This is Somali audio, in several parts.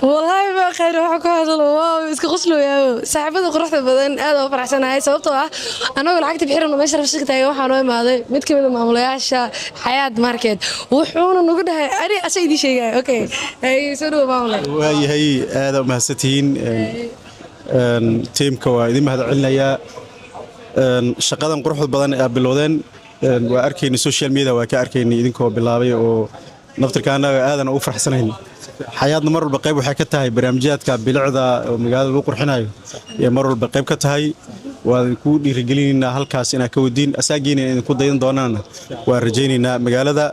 والله ما خير وحكوا هذا واو اسكو غسلوا يا صاحبته قرحت بدن aad oo faraxsanahay sababtoo ah anagu lacagta bixirno meesha rafshigtay waxaan oo imaaday mid ka mid ah maamulayaasha Xayaat Market wuxuuna nagu dhahay ari asaydii sheegay okay ay soo dhaw maamulay waayahay aad u mahadsantiin teamka waa idin mahad celinayaa shaqadan quruxda badan ee bilowdeen waa arkaynay social media waa ka arkaynay idinkoo bilaabay oo naftirkaana aadan ugu faraxsanayn xayaadna mar walba qayb waxay ka tahay barnaamijyaadka bilicda oo magaalada lagu qurxinayo iyo mar walba qayb ka tahay waan ku dhiirigelinaynaa halkaas inaa ka wadiin asaagiina in ku daydan doonaan waa rajaynaynaa magaalada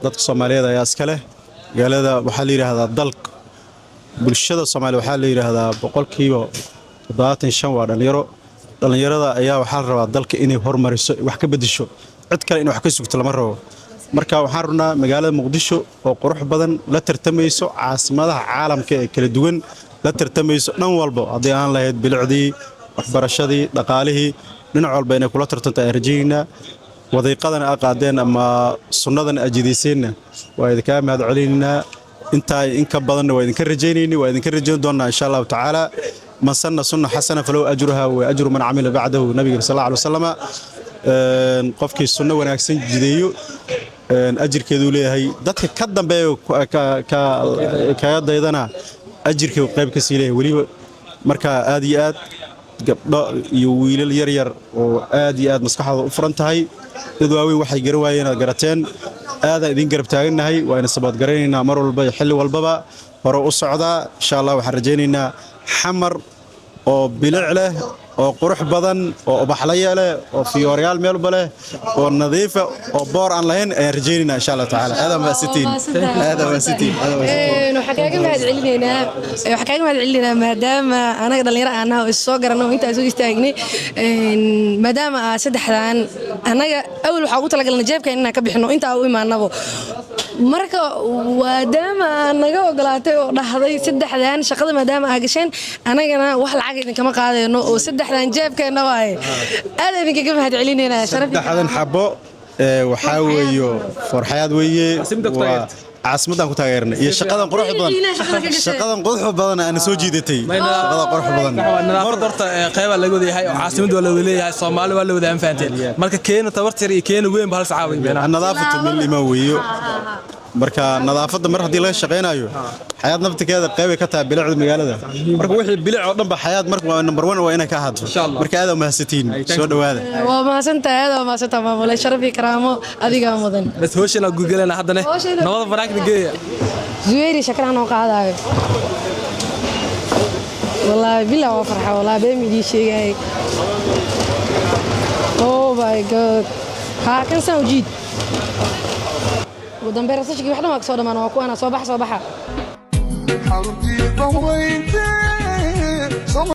dadka Soomaaliyeed ayaa iska leh magaalada waxaa la yiraahdaa dalka bulshada Soomaaliyeed waxaa la yiraahdaa boqolkiiba 75 waa dhalinyarada ayaa waxaa la rabaa dalka inay hormariso wax ka bedesho cid kale in wax ka sugto lama rabo marka waxaan runaa magaalada Muqdisho oo qurux badan la tartamayso caasimadaha caalamka ee kala duwan la tartamayso dhan walba hadii aan lahayd bilicdii waxbarashadii dhaqaalihii dhinac walba inay kula tartanto ay rajaynaa wadiiqadan aqaadeen ama sunnadan ajideysayna waa idinka mahad celinaa inta in ka badan waa idinka rajaynayni waa idinka rajayn doonaa insha Allah ta'ala man sanna sunna hasana falaw ajruha wa ajru man amila ba'dahu nabiga sallallahu alayhi wasallam qofkii sunna wanaagsan jideeyo ajirkeedu leeyahay dadka ka dambeeyo ka daydana ajirkeedu qayb ka sii leeyahay waliba marka aad iyo aad gabdho iyo wiilal yar yar oo aad iyo aad maskaxdooda u furan tahay dad waaweyn waxay garan waayeen aad garateen aad idin garab taaganahay waa in sabad garanaynaa mar walba xilli walbaba hore u socdaa insha Allah waxaan rajaynaynaa xamar oo bilic leh oo qurux badan oo ubaxlaya leh oo fiyooryaal meel bale oo nadiif oo boor aan lahayn ay rajeynina insha Allah ta'ala hada ma sitiin waxa kaaga mahad celinayna maadaama anaga dhalinyaro aan ahay oo soo garano inta soo istaagnay maadaama saddexdan anaga awal waxa ugu talagalnay jeebka inaan ka bixino inta u imaanabo marka waadaama naga ogolaatay oo dhahday saddexdan shaqada maadaama ay gasheen anagana wax lacag idin kama qaadayno oo saddexdan jeebkeena waay aad idinka ka mahad celinayna sharaf saddexdan xabo waxa weeyo farxaad weeye عاصمتنا كنت غيرنا هي شقدان قروح بدن أنا سو جيدتي شقدان قروح بدن مرة درت قيبة اللي جودي هاي عاصمة ولا ولاية هاي الصومال ولا وده أنفانتين مركز كين تورتري كين وين بهالسعاوي النظافة من الإموية مركا نظافة مرة دي ليش شقينا أيوه حياة نبتك هذا قيبة كتاب بلع المجال مركا وحي بلع ضم حياة مركا نمبر 1 وين كهاد إن شاء الله مركا هذا مهستين سود هذا وما سنت هذا وما سنت ما ولا شرفي كرامه أديك مدن بس هوش أنا جوجل أنا حدنا نظافة براك نجي زويري شكرا أنا وقاعد والله بلا وفرحة والله بيمي شيء جاي أوه ماي جاد ها كان سوجيد ودم بيرسش كي واحدة ما أقصد ما أنا وأكو أنا صباح